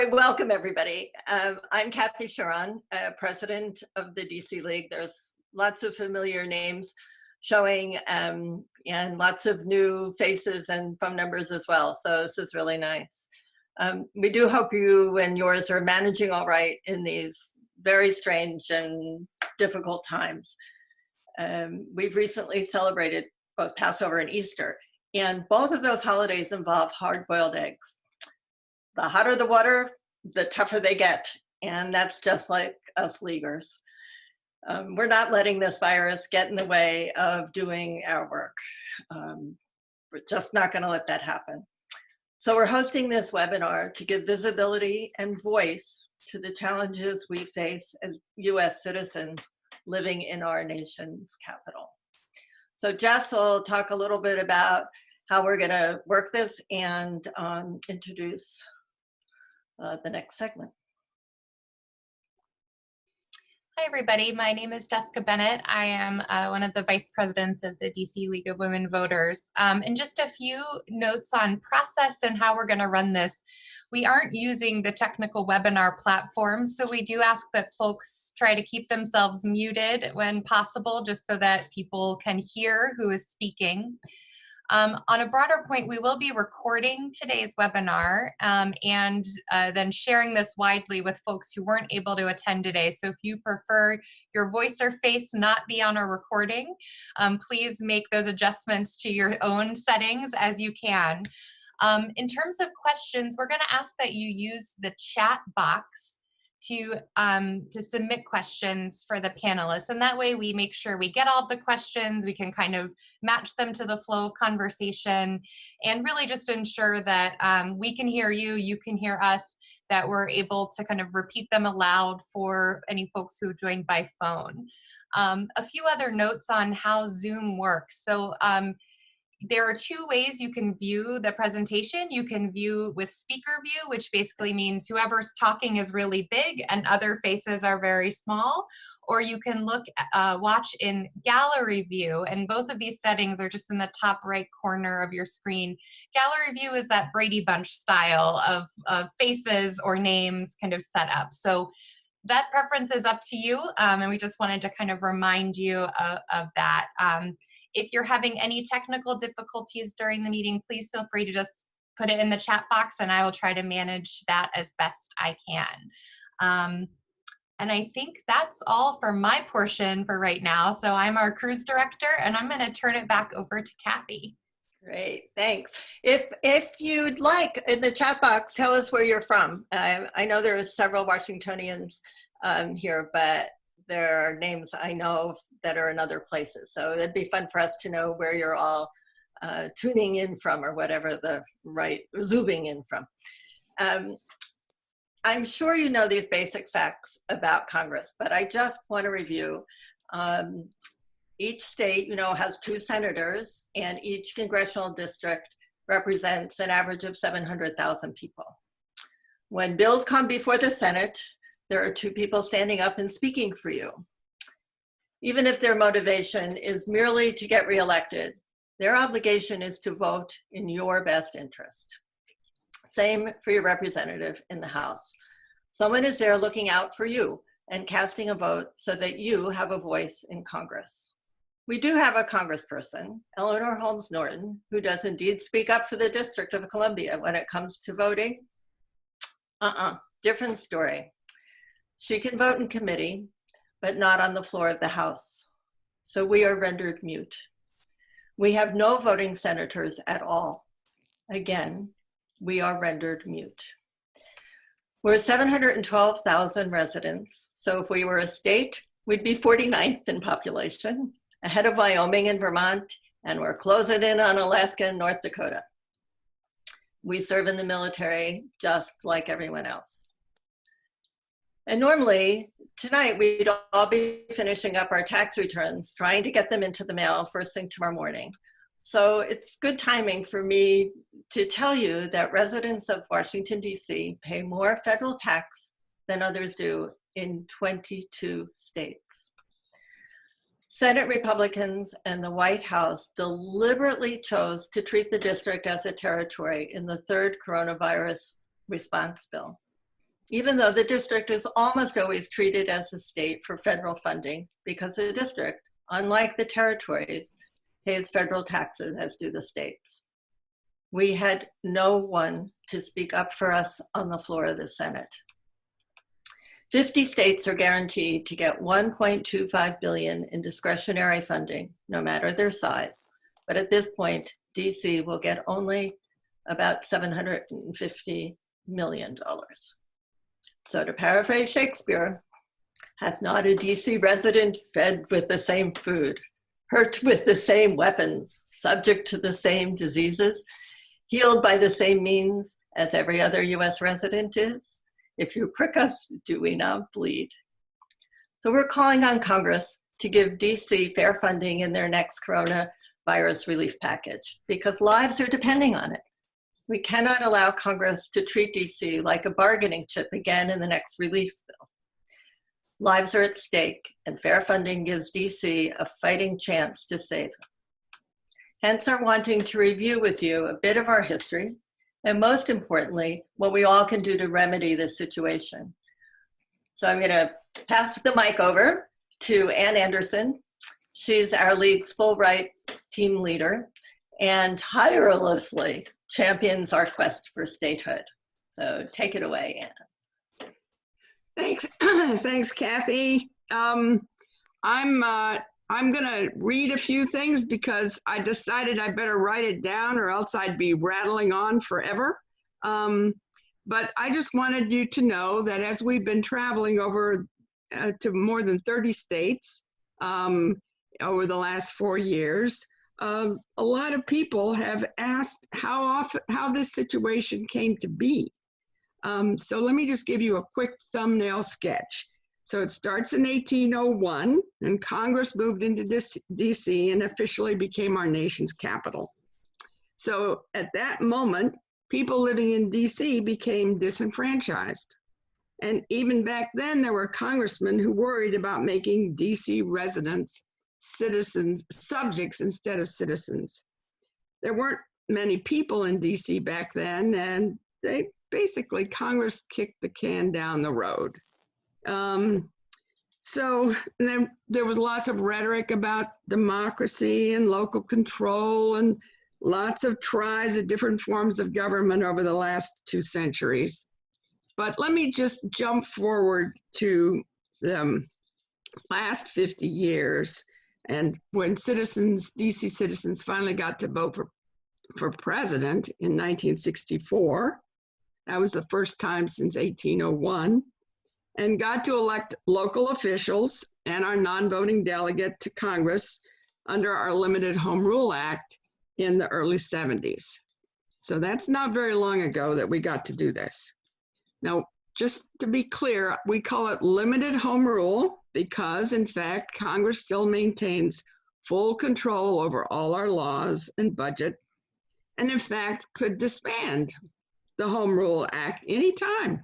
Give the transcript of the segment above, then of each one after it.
Welcome, everybody. I'm Kathy Sharon, president of the DC League. There's lots of familiar names showing and lots of new faces and phone numbers as well. So this is really nice. We do hope you and yours are managing all right in these very strange and difficult times. We've recently celebrated both Passover and Easter, and both of those holidays involve hard-boiled eggs. The hotter the water, the tougher they get. And that's just like us leaguers. We're not letting this virus get in the way of doing our work. We're just not going to let that happen. So we're hosting this webinar to give visibility and voice to the challenges we face as US citizens living in our nation's capital. So Jess will talk a little bit about how we're going to work this and introduce the next segment. Hi, everybody. My name is Jessica Bennett. I am one of the vice presidents of the DC League of Women Voters. And just a few notes on process and how we're going to run this. We aren't using the technical webinar platform, so we do ask that folks try to keep themselves muted when possible, just so that people can hear who is speaking. On a broader point, we will be recording today's webinar and then sharing this widely with folks who weren't able to attend today. So if you prefer your voice or face not be on a recording, please make those adjustments to your own settings as you can. In terms of questions, we're going to ask that you use the chat box to submit questions for the panelists. And that way we make sure we get all of the questions, we can kind of match them to the flow of conversation, and really just ensure that we can hear you, you can hear us, that we're able to kind of repeat them aloud for any folks who joined by phone. A few other notes on how Zoom works. So there are two ways you can view the presentation. You can view with speaker view, which basically means whoever's talking is really big and other faces are very small. Or you can watch in gallery view, and both of these settings are just in the top right corner of your screen. Gallery view is that Brady Bunch style of faces or names kind of set up. So that preference is up to you, and we just wanted to kind of remind you of that. If you're having any technical difficulties during the meeting, please feel free to just put it in the chat box and I will try to manage that as best I can. And I think that's all for my portion for right now. So I'm our cruise director and I'm going to turn it back over to Kathy. Great, thanks. If you'd like, in the chat box, tell us where you're from. I know there are several Washingtonians here, but there are names I know that are in other places. So it'd be fun for us to know where you're all tuning in from, or whatever the right, zooming in from. I'm sure you know these basic facts about Congress, but I just want to review. Each state, has 2 senators, and each congressional district represents an average of 700,000 people. When bills come before the Senate, there are 2 people standing up and speaking for you. Even if their motivation is merely to get reelected, their obligation is to vote in your best interest. Same for your representative in the House. Someone is there looking out for you and casting a vote so that you have a voice in Congress. We do have a congressperson, Eleanor Holmes Norton, who does indeed speak up for the District of Columbia when it comes to voting. Different story. She can vote in committee, but not on the floor of the House. So we are rendered mute. We have no voting senators at all. Again, we are rendered mute. We're 712,000 residents. So if we were a state, we'd be 49th in population, ahead of Wyoming and Vermont, and we're closing in on Alaska and North Dakota. We serve in the military just like everyone else. And normally, tonight, we'd all be finishing up our tax returns, trying to get them into the mail first thing tomorrow morning. So it's good timing for me to tell you that residents of Washington, D.C. pay more federal tax than others do in 22 states. Senate Republicans and the White House deliberately chose to treat the district as a territory in the third coronavirus response bill, even though the district is almost always treated as a state for federal funding because the district, unlike the territories, pays federal taxes as do the states. We had no one to speak up for us on the floor of the Senate. 50 states are guaranteed to get $1.25 billion in discretionary funding, no matter their size. But at this point, DC will get only about $750 million. So to paraphrase Shakespeare, hath not a DC resident fed with the same food, hurt with the same weapons, subject to the same diseases, healed by the same means as every other US resident is? If you prick us, do we not bleed? So we're calling on Congress to give DC fair funding in their next coronavirus relief package because lives are depending on it. We cannot allow Congress to treat DC like a bargaining chip again in the next relief bill. Lives are at stake, and fair funding gives DC a fighting chance to save them. Hence our wanting to review with you a bit of our history, and most importantly, what we all can do to remedy this situation. So I'm gonna pass the mic over to Ann Anderson. She's our league's full rights team leader and tirelessly champions our quest for statehood. So take it away, Ann. Thanks, thanks, Kathy. I'm gonna read a few things because I decided I better write it down or else I'd be rattling on forever. But I just wanted you to know that as we've been traveling over to more than 30 states over the last 4 years, a lot of people have asked how this situation came to be. So let me just give you a quick thumbnail sketch. So it starts in 1801, and Congress moved into DC and officially became our nation's capital. So at that moment, people living in DC became disenfranchised. And even back then, there were congressmen who worried about making DC residents subjects instead of citizens. There weren't many people in DC back then, and Congress kicked the can down the road. So then there was lots of rhetoric about democracy and local control and lots of tries at different forms of government over the last 2 centuries. But let me just jump forward to the last 50 years. And when DC citizens finally got to vote for president in 1964, that was the first time since 1801, and got to elect local officials and our non-voting delegate to Congress under our Limited Home Rule Act in the early 70s. So that's not very long ago that we got to do this. Now, just to be clear, we call it limited home rule because, in fact, Congress still maintains full control over all our laws and budget, and in fact, could disband the Home Rule Act anytime.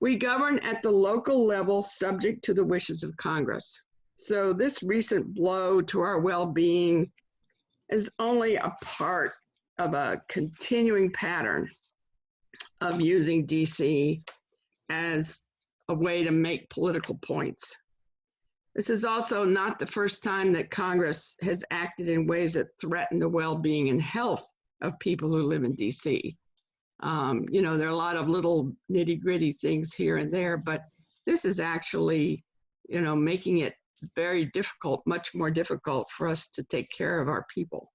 We govern at the local level subject to the wishes of Congress. So this recent blow to our well-being is only a part of a continuing pattern of using DC as a way to make political points. This is also not the first time that Congress has acted in ways that threaten the well-being and health of people who live in DC. There are a lot of little nitty-gritty things here and there, but this is actually, making it very difficult, much more difficult for us to take care of our people.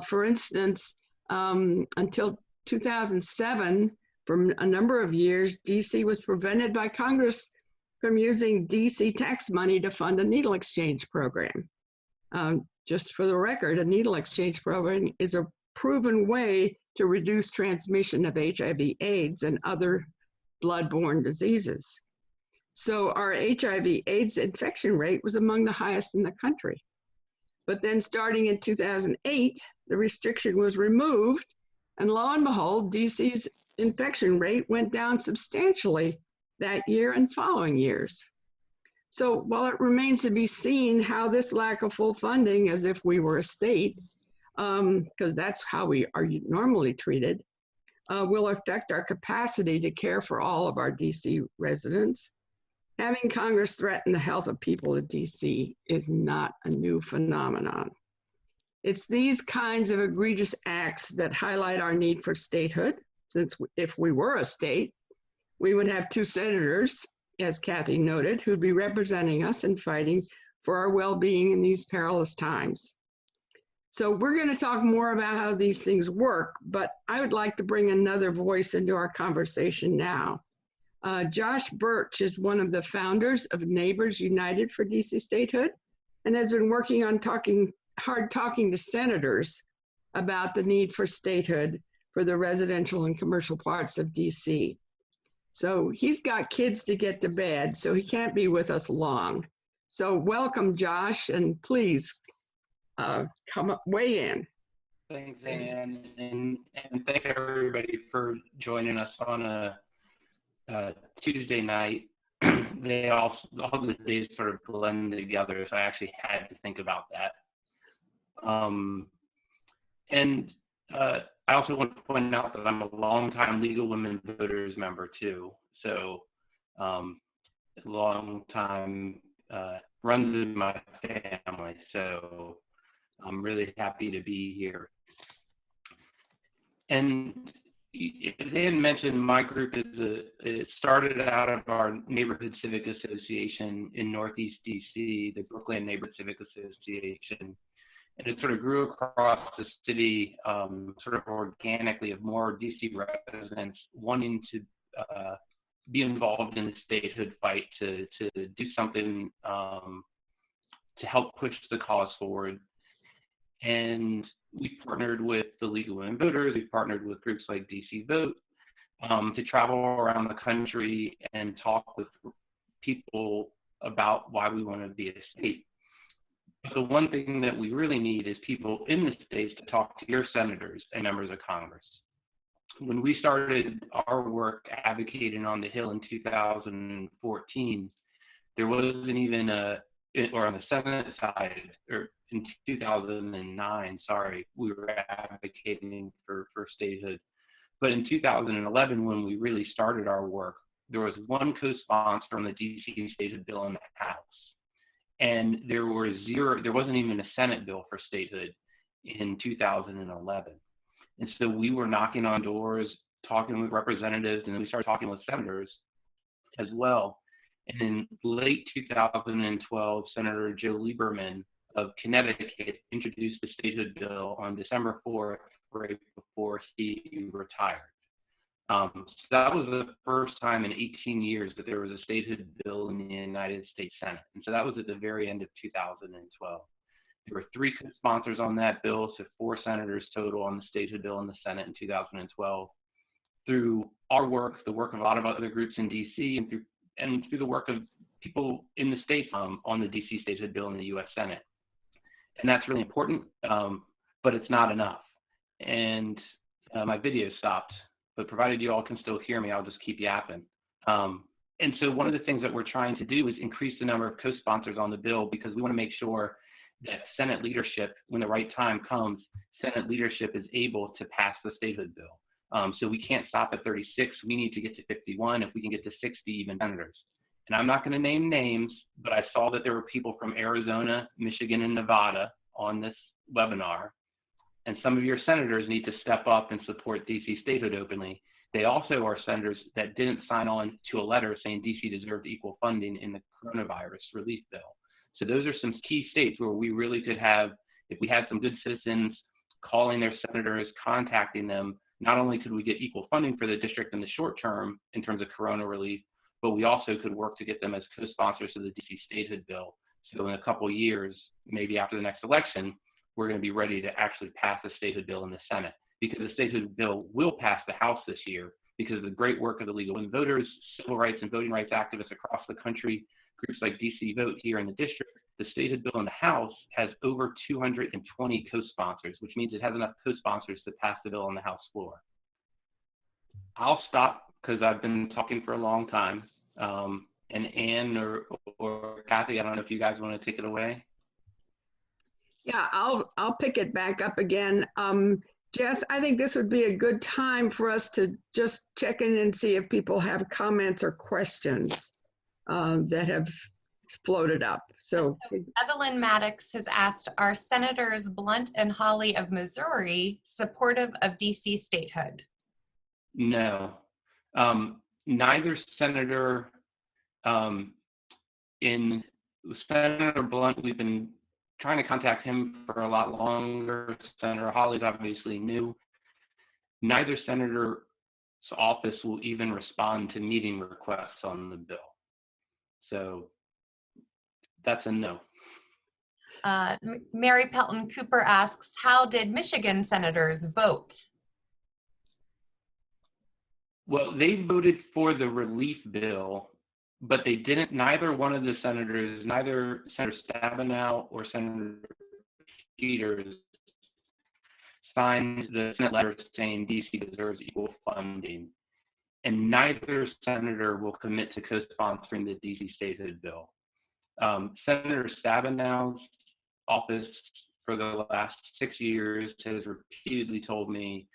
For instance, until 2007, for a number of years, DC was prevented by Congress from using DC tax money to fund a needle exchange program. Just for the record, a needle exchange program is a proven way to reduce transmission of HIV/AIDS and other bloodborne diseases. So our HIV/AIDS infection rate was among the highest in the country. But then starting in 2008, the restriction was removed, and lo and behold, DC's infection rate went down substantially that year and following years. So while it remains to be seen how this lack of full funding, as if we were a state, because that's how we are normally treated, will affect our capacity to care for all of our DC residents, having Congress threaten the health of people in DC is not a new phenomenon. It's these kinds of egregious acts that highlight our need for statehood, since if we were a state, we would have 2 senators, as Kathy noted, who'd be representing us and fighting for our well-being in these perilous times. So we're going to talk more about how these things work, but I would like to bring another voice into our conversation now. Josh Birch is one of the founders of Neighbors United for DC Statehood and has been working on talking to senators about the need for statehood for the residential and commercial parts of DC. So he's got kids to get to bed, so he can't be with us long. So welcome, Josh, and please come up, weigh in. Thanks, Ann, and thank everybody for joining us on a Tuesday night. All the days sort of blend together, so I actually had to think about that. I also want to point out that I'm a longtime League of Women Voters member too. So long time runs in my family. So I'm really happy to be here. And as Ann mentioned, my group it started out of our Neighborhood Civic Association in Northeast DC, the Brookland Neighborhood Civic Association. And it sort of grew across the city sort of organically of more DC residents wanting to be involved in the statehood fight to do something to help push the cause forward. And we partnered with the League of Women Voters, we partnered with groups like DC Vote to travel around the country and talk with people about why we want to be a state. But the one thing that we really need is people in the states to talk to your senators and members of Congress. When we started our work advocating on the Hill in 2014, there wasn't even or on the Senate side, or in 2009, sorry, we were advocating for statehood. But in 2011, when we really started our work, there was one co-sponsor on the DC Statehood Bill in the House. And there wasn't even a Senate bill for statehood in 2011. And so we were knocking on doors, talking with representatives, and then we started talking with senators as well. And in late 2012, Senator Joe Lieberman of Connecticut introduced the statehood bill on December 4th, right before he retired. So that was the first time in 18 years that there was a statehood bill in the United States Senate. And so that was at the very end of 2012. There were 3 co-sponsors on that bill, so 4 senators total on the statehood bill in the Senate in 2012. Through our work, the work of a lot of other groups in DC, and through the work of people in the states on the DC statehood bill in the US Senate. And that's really important, but it's not enough. And my video stopped, but provided you all can still hear me, I'll just keep yapping. And so one of the things that we're trying to do is increase the number of co-sponsors on the bill, because we want to make sure that Senate leadership, when the right time comes, Senate leadership is able to pass the statehood bill. So we can't stop at 36, we need to get to 51, if we can get to 60 even senators. And I'm not going to name names, but I saw that there were people from Arizona, Michigan, and Nevada on this webinar. And some of your senators need to step up and support DC statehood openly, They also are senators that didn't sign on to a letter saying DC deserved equal funding in the coronavirus relief bill. So those are some key states where we really could have, if we had some good citizens calling their senators, contacting them, not only could we get equal funding for the district in the short term in terms of corona relief, but we also could work to get them as co-sponsors of the DC Statehood Bill. So in a couple of years, maybe after the next election, we're going to be ready to actually pass the Statehood Bill in the Senate, because the Statehood Bill will pass the House this year because of the great work of the League of Women Voters, civil rights and voting rights activists across the country, groups like DC Vote here in the district. The Statehood Bill in the House has over 220 co-sponsors, which means it has enough co-sponsors to pass the bill on the House floor. I'll stop because I've been talking for a long time. And Ann or Kathy, I don't know if you guys want to take it away. Yeah, I'll pick it back up again. Jess, I think this would be a good time for us to just check in and see if people have comments or questions that have floated up. So Evelyn Maddox has asked, are Senators Blunt and Hawley of Missouri supportive of DC statehood? No. Neither senator, in Senator Blunt, we've been trying to contact him for a lot longer. Senator Hawley's obviously new. Neither senator's office will even respond to meeting requests on the bill. So that's a no. Mary Pelton Cooper asks, how did Michigan senators vote? Well, they voted for the relief bill, but they didn't, neither one of the senators, neither Senator Stabenow or Senator Peters signed the Senate letter saying DC deserves equal funding. And neither senator will commit to co-sponsoring the DC statehood bill. Senator Stabenow's office for the last 6 years has repeatedly told me,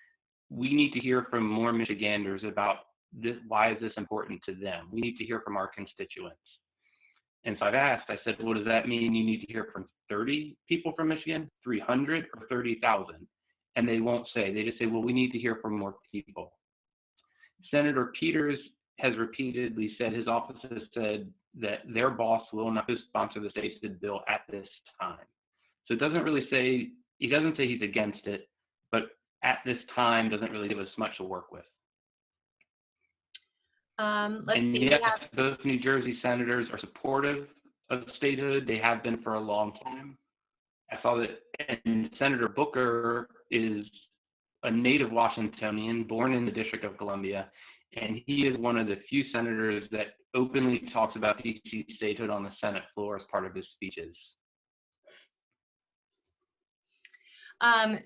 we need to hear from more Michiganders about this. Why is this important to them? We need to hear from our constituents. And so I've asked, I said, well, does that mean you need to hear from 30 people from Michigan, 300 or 30,000? And they won't say, they just say, well, we need to hear from more people. Senator Peters has repeatedly said, his office has said that their boss will not sponsor the statehood bill at this time. So it doesn't really say, he doesn't say he's against it, but at this time doesn't really give us much to work with. Let's and see, yes, we have both New Jersey senators are supportive of statehood. They have been for a long time. I saw that, and Senator Booker is a native Washingtonian, born in the District of Columbia, and he is one of the few senators that openly talks about DC statehood on the Senate floor as part of his speeches.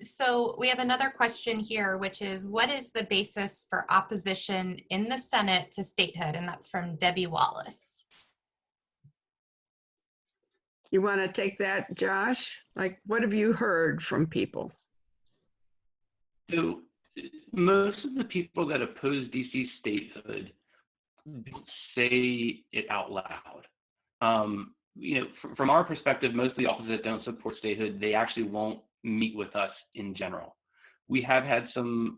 So we have another question here, which is, what is the basis for opposition in the Senate to statehood? And that's from Debbie Wallace. you want to take that, Josh? Like, what have you heard from people? So most of the people that oppose DC statehood don't say it out loud. You know, from our perspective, most of the offices that don't support statehood, they actually won't meet with us in general. We have had some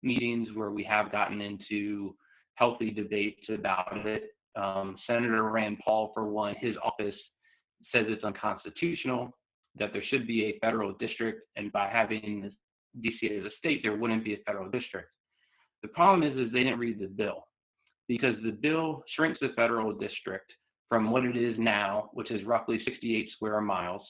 meetings where we have gotten into healthy debates about it. Senator Rand Paul, for one, his office says it's unconstitutional, that there should be a federal district, and by having DC as a state, there wouldn't be a federal district. The problem is they didn't read the bill, because the bill shrinks the federal district from what it is now, which is roughly 68 square miles,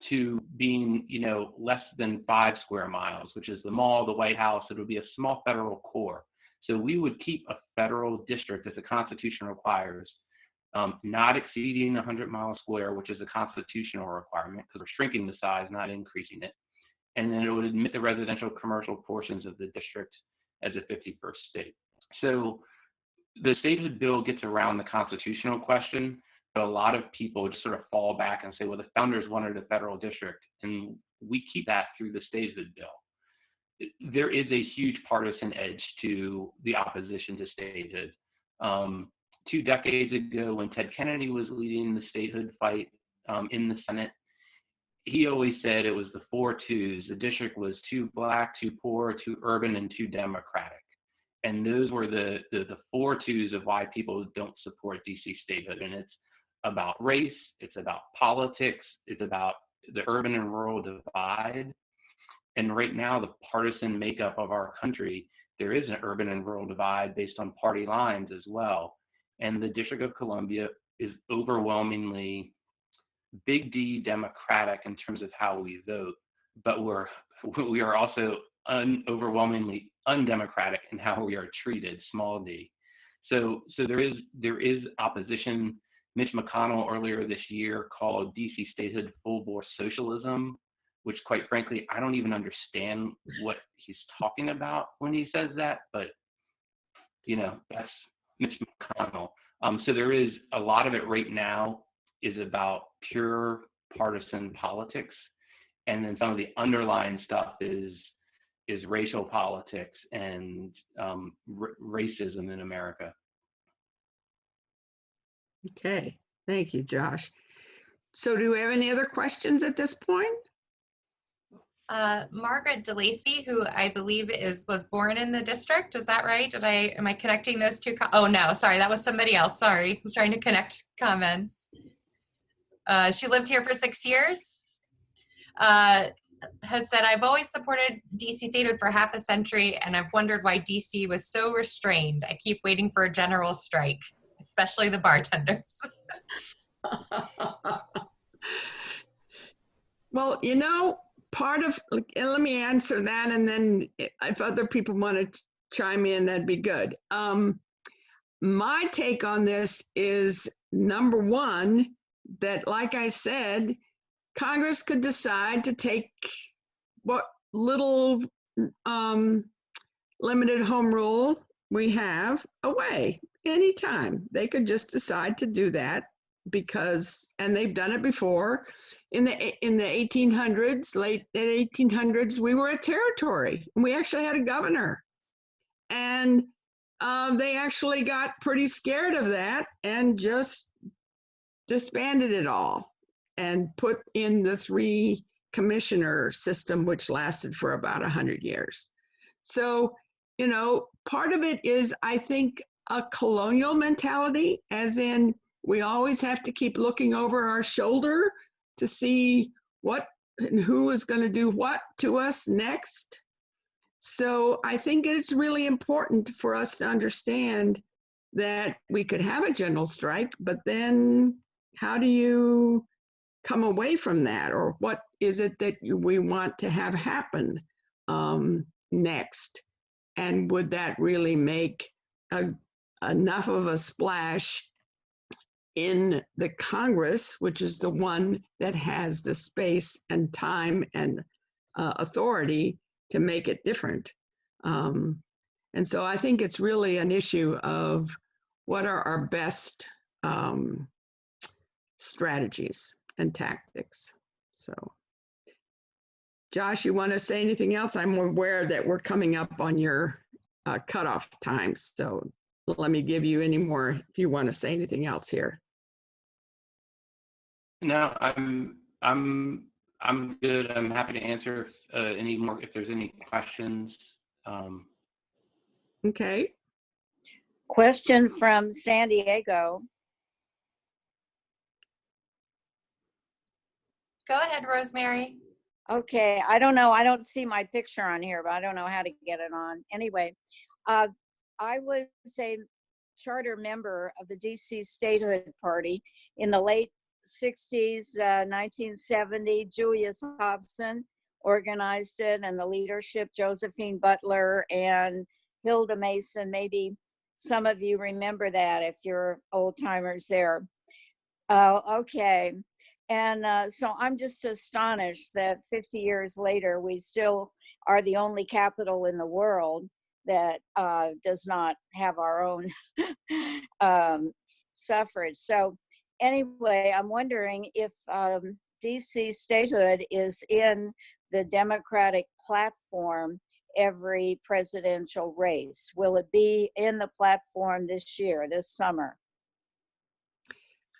to being, you know, less than 5 square miles, which is the mall, the White House. It would be a small federal core. So we would keep a federal district, as the Constitution requires, not exceeding 100 miles square, which is a constitutional requirement, because we're shrinking the size, not increasing it. And then it would admit the residential commercial portions of the district as a 51st state. So the statehood bill gets around the constitutional question, but a lot of people just sort of fall back and say, well, the founders wanted a federal district, and we keep that through the statehood bill. There is a huge partisan edge to the opposition to statehood. 2 decades ago, when Ted Kennedy was leading the statehood fight in the Senate, he always said it was the 4 twos. The district was too black, too poor, too urban, and too democratic. And those were the four twos of why people don't support DC statehood. And it's about race, it's about politics, it's about the urban and rural divide. And right now, the partisan makeup of our country, there is an urban and rural divide based on party lines as well. And the District of Columbia is overwhelmingly big D Democratic in terms of how we vote, but we are also overwhelmingly undemocratic in how we are treated, small d. So there is opposition. Mitch McConnell earlier this year called DC statehood full bore socialism, which quite frankly, I don't even understand what he's talking about when he says that, but that's Mitch McConnell. So there is a lot of it right now is about pure partisan politics. And then some of the underlying stuff is racial politics and racism in America. Okay, thank you, Josh. So do we have any other questions at this point? Margaret DeLacy, who I believe was born in the district. Is that right? Am I connecting those two? Oh no, sorry, that was somebody else. Sorry, I was trying to connect comments. She lived here for 6 years. Has said, I've always supported DC statehood for half a century, and I've wondered why DC was so restrained. I keep waiting for a general strike, especially the bartenders. Well, part of, and let me answer that, and then if other people want to chime in, that'd be good. My take on this is, number one, that, like I said, Congress could decide to take what little limited home rule we have away anytime. They could just decide to do that and they've done it before. In the 1800s, late 1800s, we were a territory. We actually had a governor. And they actually got pretty scared of that and just disbanded it all and put in the 3 commissioner system, which lasted for about 100 years. So, part of it is, I think, a colonial mentality, as in we always have to keep looking over our shoulder to see what and who is going to do what to us next. So I think it's really important for us to understand that we could have a general strike, but then how do you come away from that? Or what is it that we want to have happen next? And would that really make enough of a splash in the Congress, which is the one that has the space and time and authority to make it different? And so I think it's really an issue of what are our best strategies and tactics. So, Josh, you want to say anything else? I'm aware that we're coming up on your cutoff time, so let me give you any more if you want to say anything else here. No, I'm good. I'm happy to answer any more if there's any questions. Okay. Question from San Diego. Go ahead, Rosemary. Okay, I don't know. I don't see my picture on here, but I don't know how to get it on. Anyway, I was a charter member of the DC Statehood Party in the late 60s, 1970. Julius Hobson organized it, and the leadership, Josephine Butler and Hilda Mason. Maybe some of you remember that if you're old timers there. Okay. And so I'm just astonished that 50 years later, we still are the only capital in the world that does not have our own suffrage. So anyway, I'm wondering if DC statehood is in the Democratic platform every presidential race. Will it be in the platform this year, this summer?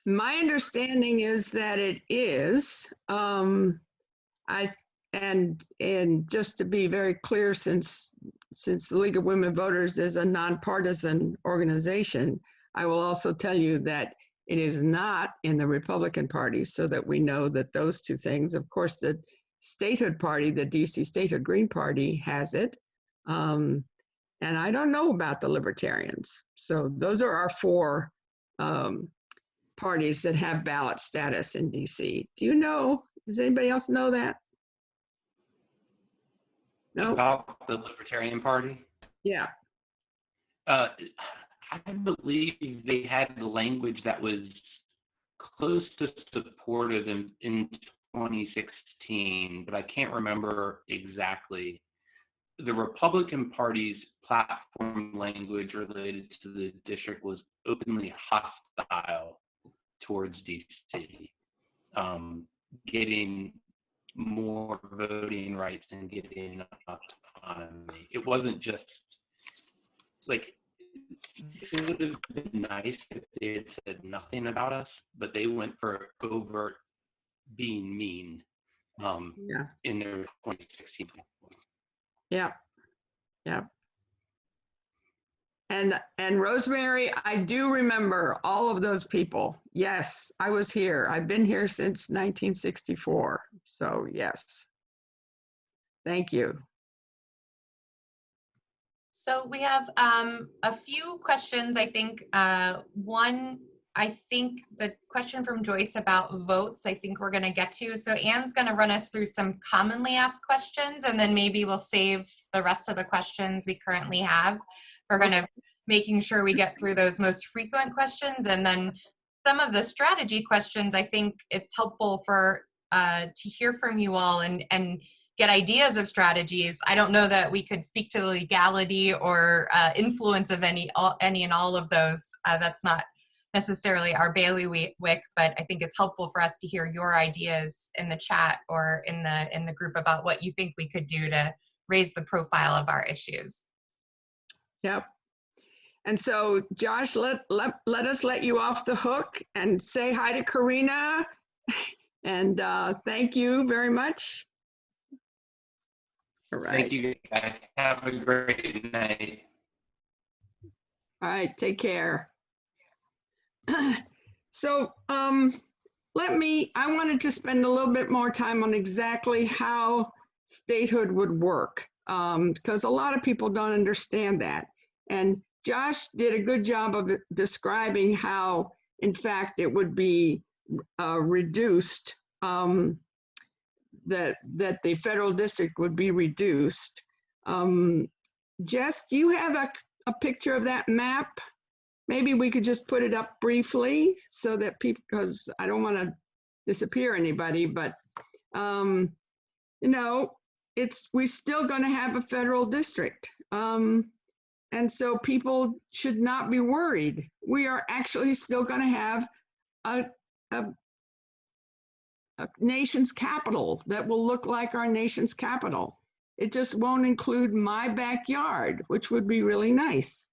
My understanding is that it is. And just to be very clear, since since the League of Women Voters is a nonpartisan organization, I will also tell you that it is not in the Republican Party, so that we know that those two things. Of course, the Statehood Party, the DC Statehood Green Party, has it. And I don't know about the Libertarians. So those are our four parties that have ballot status in DC. Do you know? Does anybody else know that? No? About the Libertarian Party? Yeah. I believe they had the language that was close to supportive in 2016, but I can't remember exactly. The Republican Party's platform language related to the district was openly hostile towards DC, getting more voting rights and getting autonomy. It wasn't just like, it would have been nice if they had said nothing about us, but they went for overt being mean in their 2016. Yeah. Yeah. And Rosemary, I do remember all of those people. Yes, I was here. I've been here since 1964. So yes. Thank you. So we have a few questions. I think one, I think the question from Joyce about votes, I think we're going to get to. So Anne's going to run us through some commonly asked questions, and then maybe we'll save the rest of the questions we currently have. We're going to making sure we get through those most frequent questions, and then some of the strategy questions. I think it's helpful for to hear from you all and get ideas of strategies. I don't know that we could speak to the legality or influence of any and all of those. That's not necessarily our bailiwick, but I think it's helpful for us to hear your ideas in the chat or in the group about what you think we could do to raise the profile of our issues. Yep. And so Josh, let us let you off the hook and say hi to Karina. And thank you very much. All right. Thank you guys. Have a great night. All right, take care. So I wanted to spend a little bit more time on exactly how statehood would work, because a lot of people don't understand that. And Josh did a good job of describing how, in fact, it would be reduced, that the federal district would be reduced. Jess, do you have a picture of that map? Maybe we could just put it up briefly so that people, because I don't want to disappear anybody, but you know, we're still going to have a federal district. And so people should not be worried. We are actually still going to have a nation's capital that will look like our nation's capital. It just won't include my backyard, which would be really nice.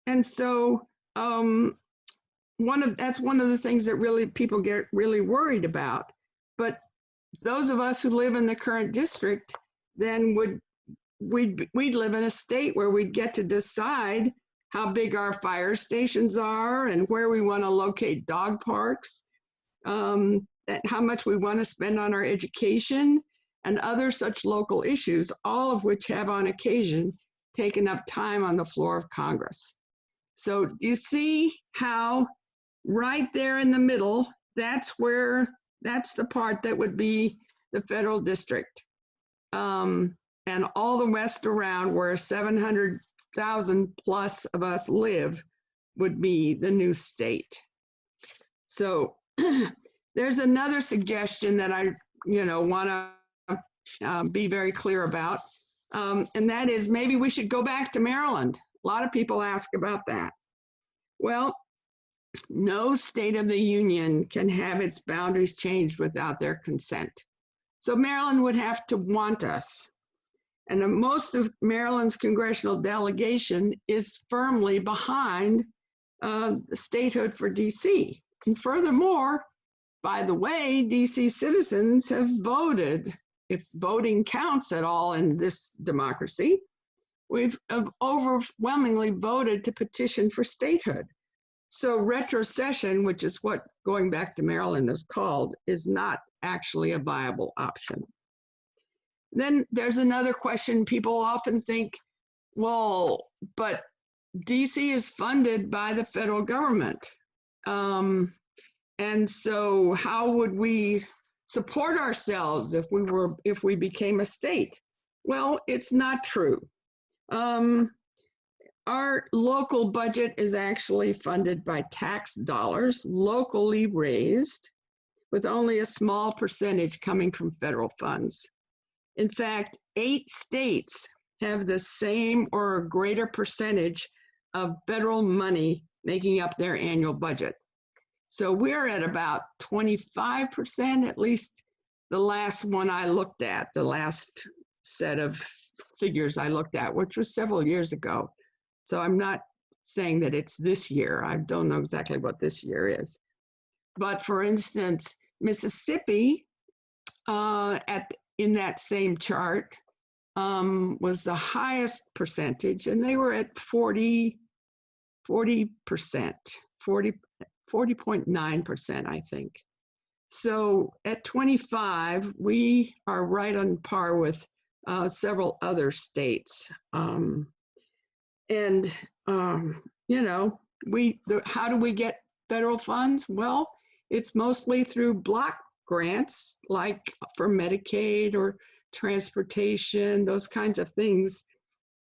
And so that's one of the things that really people get really worried about. But those of us who live in the current district, then we'd live in a state where we'd get to decide how big our fire stations are and where we want to locate dog parks, how much we want to spend on our education and other such local issues, all of which have on occasion taken up time on the floor of Congress. So do you see how right there in the middle, that's the part that would be the federal district. And all the west around where 700,000 plus of us live would be the new state. So there's another suggestion that I want to be very clear about. And that is maybe we should go back to Maryland. A lot of people ask about that. Well, no state of the union can have its boundaries changed without their consent. So Maryland would have to want us. And most of Maryland's congressional delegation is firmly behind the statehood for DC. And furthermore, by the way, DC citizens have voted if voting counts at all in this democracy, we've overwhelmingly voted to petition for statehood. So retrocession, which is what going back to Maryland is called, is not actually a viable option. Then there's another question. People often think, well, but DC is funded by the federal government. And so how would we support ourselves if we became a state? Well, it's not true. Our local budget is actually funded by tax dollars, locally raised, with only a small percentage coming from federal funds. In fact, 8 states have the same or a greater percentage of federal money making up their annual budget. So we're at about 25%, at least the last one I looked at, the last set of figures I looked at, which was several years ago. So I'm not saying that it's this year. I don't know exactly what this year is. But for instance, Mississippi, in that same chart, was the highest percentage, and they were at 40%, 40.9%, I think. So at 25, we are right on par with several other states. You know, how do we get federal funds? Well, it's mostly through block grants, like for Medicaid or transportation, those kinds of things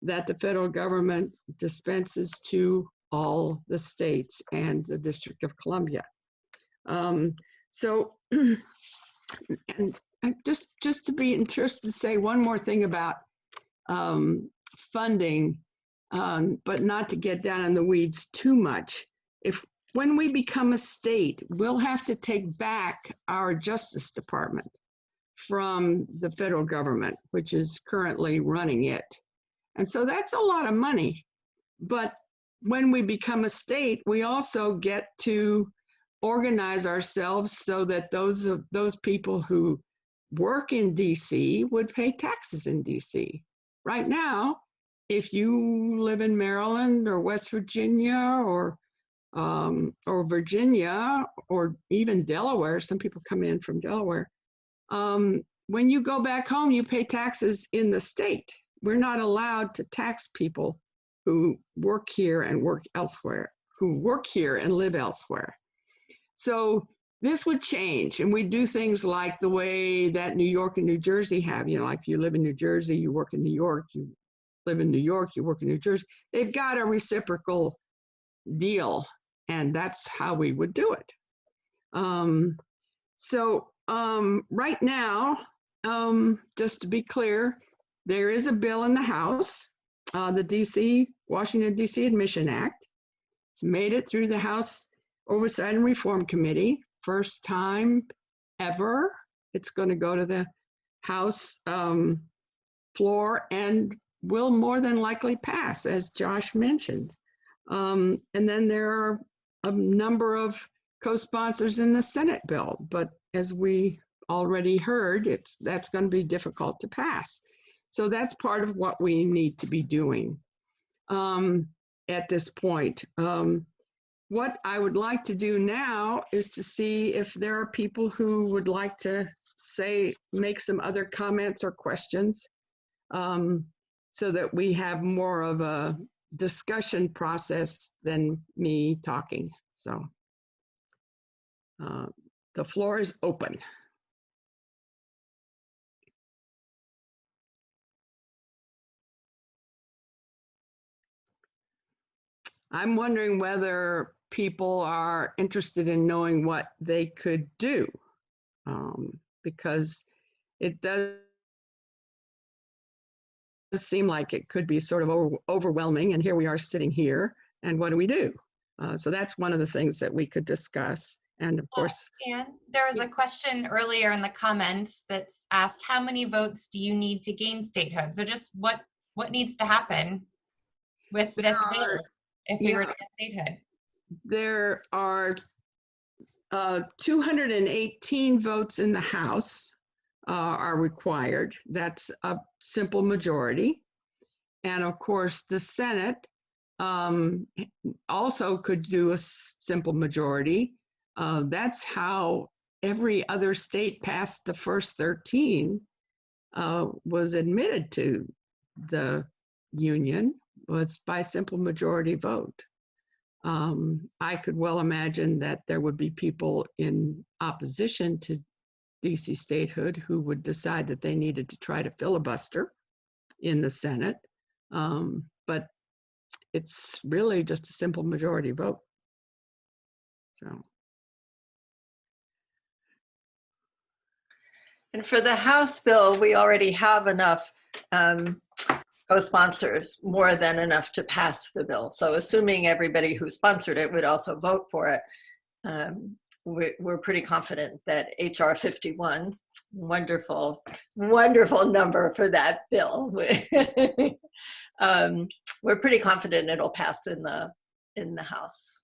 that the federal government dispenses to all the states and the District of Columbia. And just to be interested to say one more thing about funding, but not to get down in the weeds too much. When we become a state, we'll have to take back our Justice Department from the federal government, which is currently running it. And so that's a lot of money. But when we become a state, we also get to organize ourselves so that those people who work in DC would pay taxes in DC. Right now, if you live in Maryland or West Virginia or Virginia or even Delaware, some people come in from Delaware, when you go back home, you pay taxes in the state. We're not allowed to tax people who work here and work elsewhere, who work here and live elsewhere. So this would change, and we do things like the way that New York and New Jersey have, you know, like you live in New Jersey, you work in New York, you live in New York, you work in New Jersey. They've got a reciprocal deal, and that's how we would do it. Right now, just to be clear, there is a bill in the House, the Washington, D.C. Admission Act. It's made it through the House Oversight and Reform Committee. First time ever. It's going to go to the House floor and will more than likely pass, as Josh mentioned. And then there are a number of co-sponsors in the Senate bill, but as we already heard, that's going to be difficult to pass. So that's part of what we need to be doing at this point. What I would like to do now is to see if there are people who would like to make some other comments or questions, so that we have more of a discussion process than me talking. So the floor is open. I'm wondering whether people are interested in knowing what they could do, because it does seem like it could be sort of overwhelming, and here we are sitting here, and what do we do? So that's one of the things that we could discuss. And of course, and there was a question earlier in the comments that's asked, how many votes do you need to gain statehood? So just what needs to happen with this bill if we were to get statehood? There are 218 votes in the House, are required. That's a simple majority. And of course, the Senate also could do a simple majority. That's how every other state past the first 13 was admitted to the Union, was by simple majority vote. I could well imagine that there would be people in opposition to DC statehood who would decide that they needed to try to filibuster in the Senate. But it's really just a simple majority vote. So. And for the House bill, we already have enough co-sponsors, more than enough to pass the bill. So assuming everybody who sponsored it would also vote for it, we're pretty confident that HR 51, wonderful, wonderful number for that bill. We're pretty confident it'll pass in the House.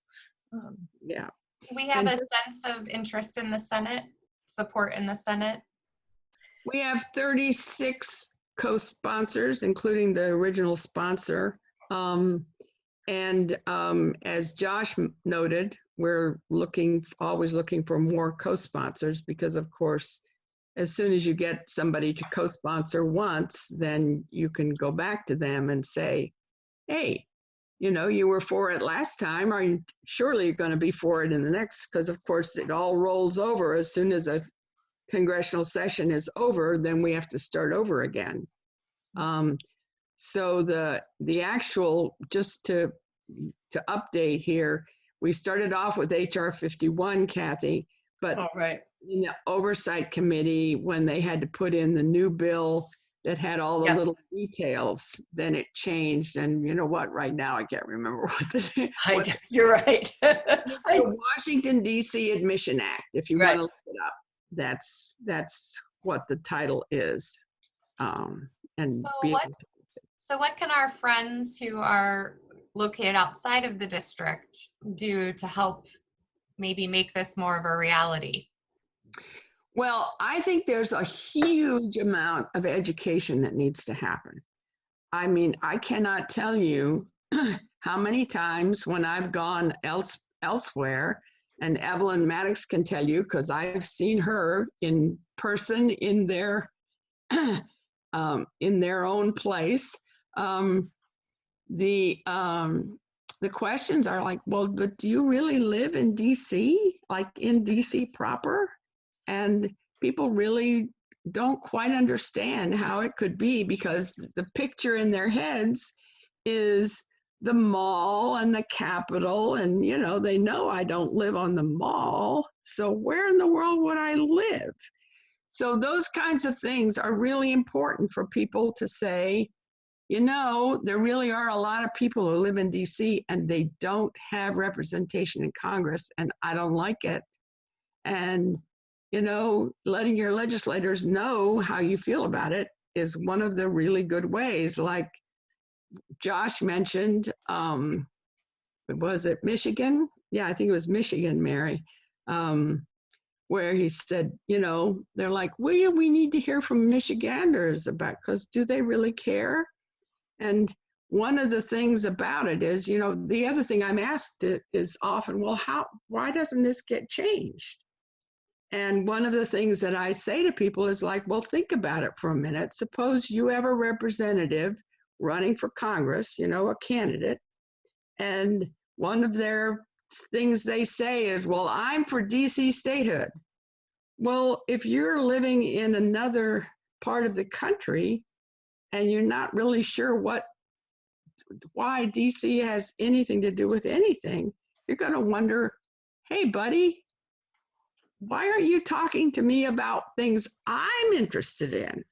Yeah. We have a sense of interest in the Senate, support in the Senate. We have 36 co-sponsors, including the original sponsor. As Josh noted, we're always looking for more co-sponsors because, of course, as soon as you get somebody to co-sponsor once, then you can go back to them and say, hey, you were for it last time. Are you surely going to be for it in the next? Because, of course, it all rolls over as soon as a congressional session is over, then we have to start over again. So the actual, just to update here, we started off with HR 51, Kathy, but in the oversight committee, when they had to put in the new bill that had all the little details, then it changed. And you know what? Right now, I can't remember what you're right. The Washington, D.C. Admission Act, if you want to look it up. That's what the title is. So what can our friends who are located outside of the district do to help maybe make this more of a reality? Well, I think there's a huge amount of education that needs to happen. I mean, I cannot tell you how many times when I've gone elsewhere, and Evelyn Maddox can tell you, because I've seen her in person in their own place. The questions are like, well, but do you really live in DC, like in DC proper? And people really don't quite understand how it could be, because the picture in their heads is the mall and the Capitol, and they know I don't live on the mall, so where in the world would I live? So those kinds of things are really important for people to say, there really are a lot of people who live in DC and they don't have representation in Congress, and I don't like it. And letting your legislators know how you feel about it is one of the really good ways. Like Josh mentioned, was it Michigan? Yeah, I think it was Michigan, Mary, where he said, they're like, well, we need to hear from Michiganders about, because do they really care? And one of the things about it is, the other thing I'm asked is often, well, why doesn't this get changed? And one of the things that I say to people is like, well, think about it for a minute. Suppose you have a representative running for Congress, a candidate, and one of their things they say is, well, I'm for DC statehood. Well, if you're living in another part of the country and you're not really sure why DC has anything to do with anything, you're going to wonder, hey, buddy, why aren't you talking to me about things I'm interested in?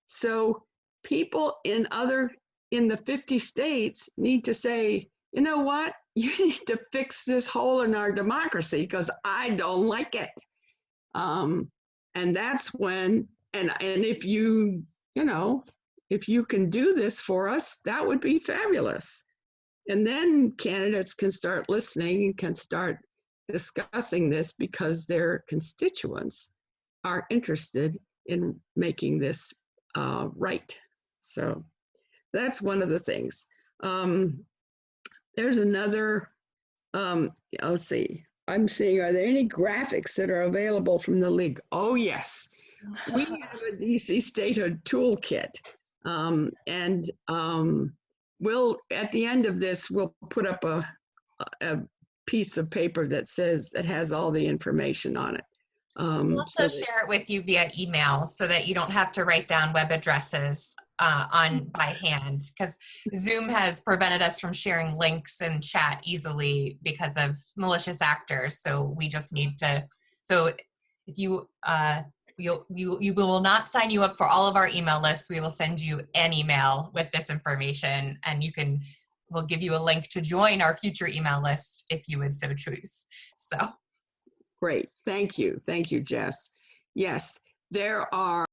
So people in the 50 states need to say, you know what? You need to fix this hole in our democracy because I don't like it. And that's when, and if you can do this for us, that would be fabulous. And then candidates can start listening and can start discussing this because their constituents are interested in making this right. So that's one of the things. There's another, let's see, I'm seeing, are there any graphics that are available from the league? Oh, yes. We have a DC Statehood toolkit. We'll, at the end of this, we'll put up a piece of paper that says, that has all the information on it. We'll also share it with you via email so that you don't have to write down web addresses by hand, because Zoom has prevented us from sharing links and chat easily because of malicious actors. So we just need to, so if you, we will not sign you up for all of our email lists. We will send you an email with this information, and we'll give you a link to join our future email list if you would so choose. So. Great, thank you, Jess. Yes, there are